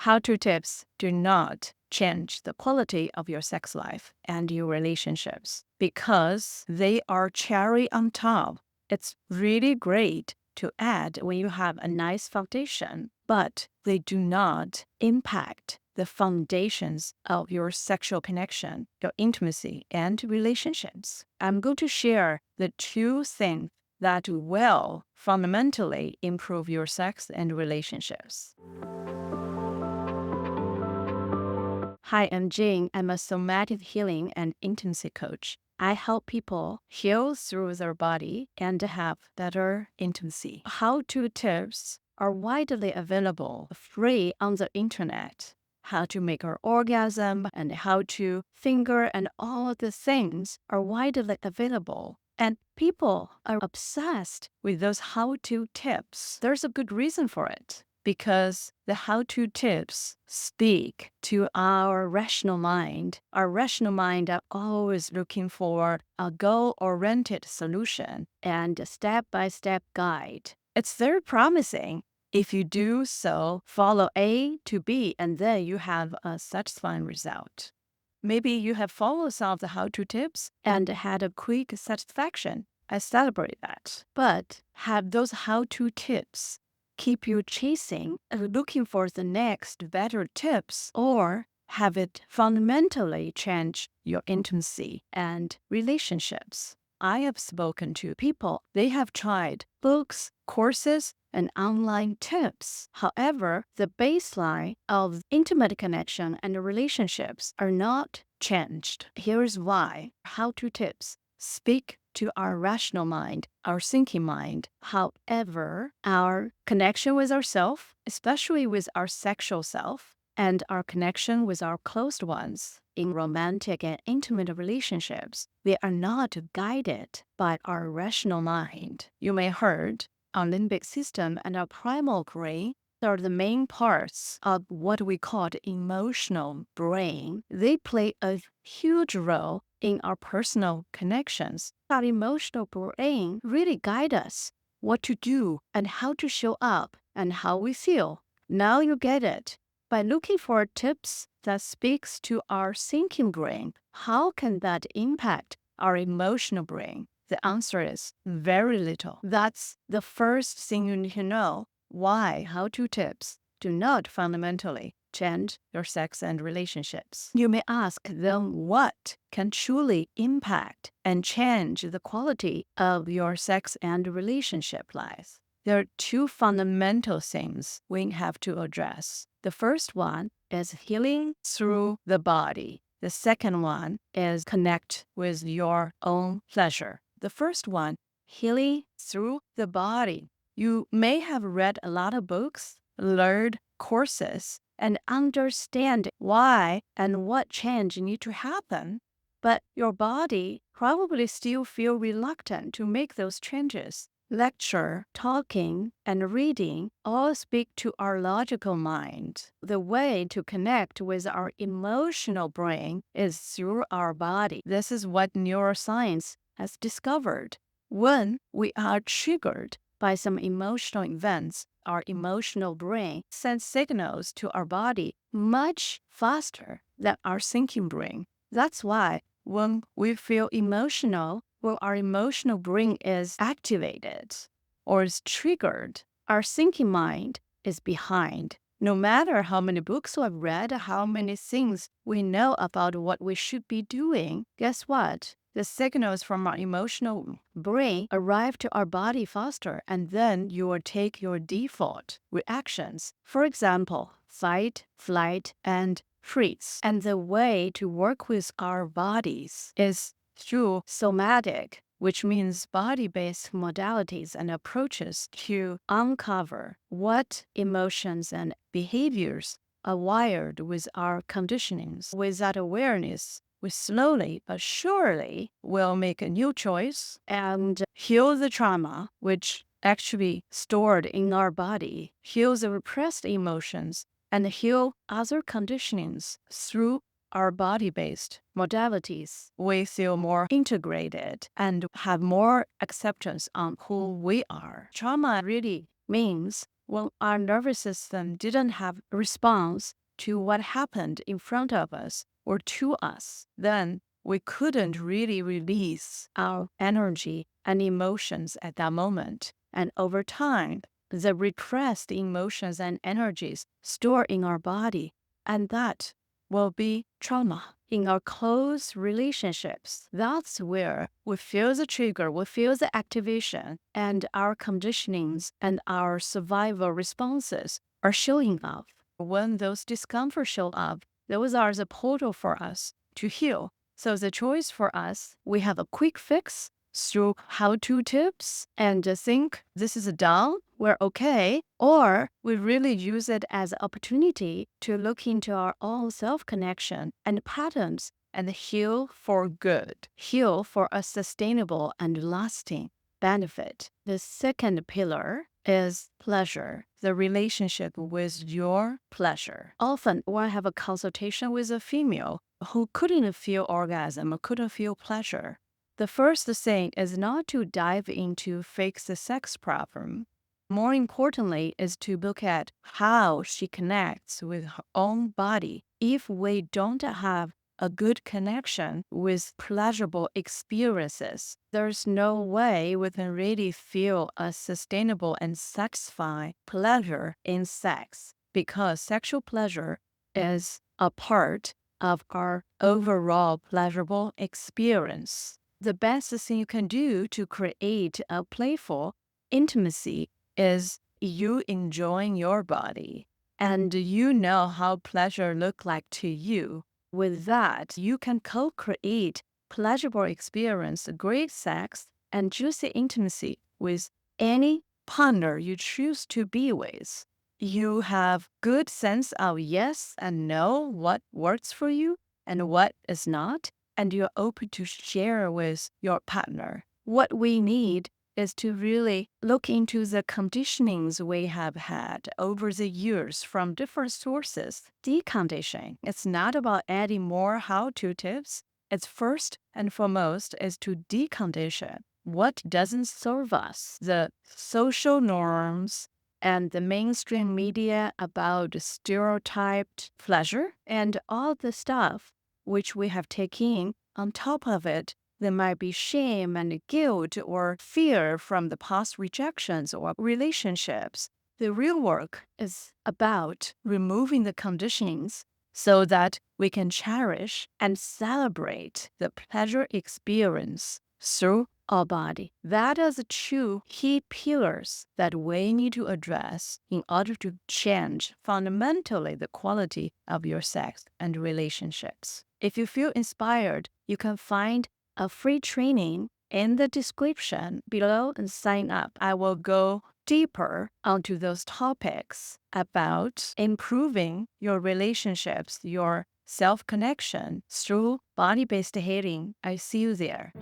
How-to tips do not change the quality of your sex life and your relationships because they are cherry on top. It's really great to add when you have a nice foundation, but they do not impact the foundations of your sexual connection, your intimacy, and relationships. I'm going to share the two things that will fundamentally improve your sex and relationships. Hi, I'm Jane. I'm a somatic healing and intimacy coach. I help people heal through their body and have better intimacy. How-to tips are widely available free on the internet. How to make an orgasm and how to finger and all the things are widely available. And people are obsessed with those how-to tips. There's a good reason for it, because the how-to tips speak to our rational mind. Our rational mind are always looking for a goal-oriented solution and a step-by-step guide. It's very promising. If you do so, follow A to B, and then you have a satisfying result. Maybe you have followed some of the how-to tips and had a quick satisfaction. I celebrate that. But have those how-to tips keep you chasing and looking for the next better tips, or have it fundamentally change your intimacy and relationships? I have spoken to people. They have tried books, courses, and online tips. However, the baseline of intimate connection and relationships are not changed. Here's why. How-to tips speak to our rational mind, our thinking mind. However, our connection with ourself, especially with our sexual self, and our connection with our close ones in romantic and intimate relationships, we are not guided by our rational mind. You may heard our limbic system and our primal brain are the main parts of what we call the emotional brain. They play a huge role in our personal connections. Our emotional brain really guides us what to do and how to show up and how we feel. Now you get it. By looking for tips that speaks to our thinking brain, how can that impact our emotional brain? The answer is very little. That's the first thing you need to know. Why how-to tips do not fundamentally change your sex and relationships. You may ask them what can truly impact and change the quality of your sex and relationship life. There are two fundamental things we have to address. The first one is healing through the body. The second one is connect with your own pleasure. The first one, healing through the body. You may have read a lot of books, learned courses, and understand why and what change need to happen, but your body probably still feel reluctant to make those changes. Lecture, talking, and reading all speak to our logical mind. The way to connect with our emotional brain is through our body. This is what neuroscience has discovered. When we are triggered by some emotional events, our emotional brain sends signals to our body much faster than our thinking brain. That's why when we feel emotional, when our emotional brain is activated or is triggered, our thinking mind is behind. No matter how many books we've read, how many things we know about what we should be doing, guess what? The signals from our emotional brain arrive to our body faster, and then you will take your default reactions. For example, fight, flight, and freeze. And the way to work with our bodies is through somatic, which means body-based modalities and approaches to uncover what emotions and behaviors are wired with our conditionings. With that awareness, we slowly but surely will make a new choice and heal the trauma which actually stored in our body, heal the repressed emotions, and heal other conditionings through our body-based modalities. We feel more integrated and have more acceptance on who we are. Trauma really means When our nervous system didn't have a response to what happened in front of us or to us, then we couldn't really release our energy and emotions at that moment. And over time, the repressed emotions and energies store in our body, and that will be trauma. In our close relationships, that's where we feel the trigger, we feel the activation, and our conditionings and our survival responses are showing up. When those discomforts show up, those are the portal for us to heal. So the choice for us, we have a quick fix through how-to tips and think this is done, we're okay, or we really use it as an opportunity to look into our own self-connection and patterns and heal for good, heal for a sustainable and lasting benefit. The second pillar is pleasure, the relationship with your pleasure. Often, when I have a consultation with a female who couldn't feel orgasm or couldn't feel pleasure, the first thing is not to dive into fix the sex problem. More importantly, is to look at how she connects with her own body. If we don't have a good connection with pleasurable experiences, there's no way we can really feel a sustainable and satisfying pleasure in sex, because sexual pleasure is a part of our overall pleasurable experience. The best thing you can do to create a playful intimacy is you enjoying your body and you know how pleasure look like to you. With that, you can co-create pleasurable experience, great sex, and juicy intimacy with any partner you choose to be with. You have good sense of yes and no, what works for you and what is not, and you're open to share with your partner. What we need is to really look into the conditionings we have had over the years from different sources. Deconditioning. It's not about adding more how-to tips. It's first and foremost is to decondition what doesn't serve us. The social norms and the mainstream media about stereotyped pleasure and all the stuff which we have taken on top of it. There might be shame and guilt or fear from the past rejections or relationships. The real work is about removing the conditionings so that we can cherish and celebrate the pleasure experience through our body. That are the two key pillars that we need to address in order to change fundamentally the quality of your sex and relationships. If you feel inspired, you can find a free training in the description below and sign up. I will go deeper onto those topics about improving your relationships, your self-connection through body-based healing. I see you there.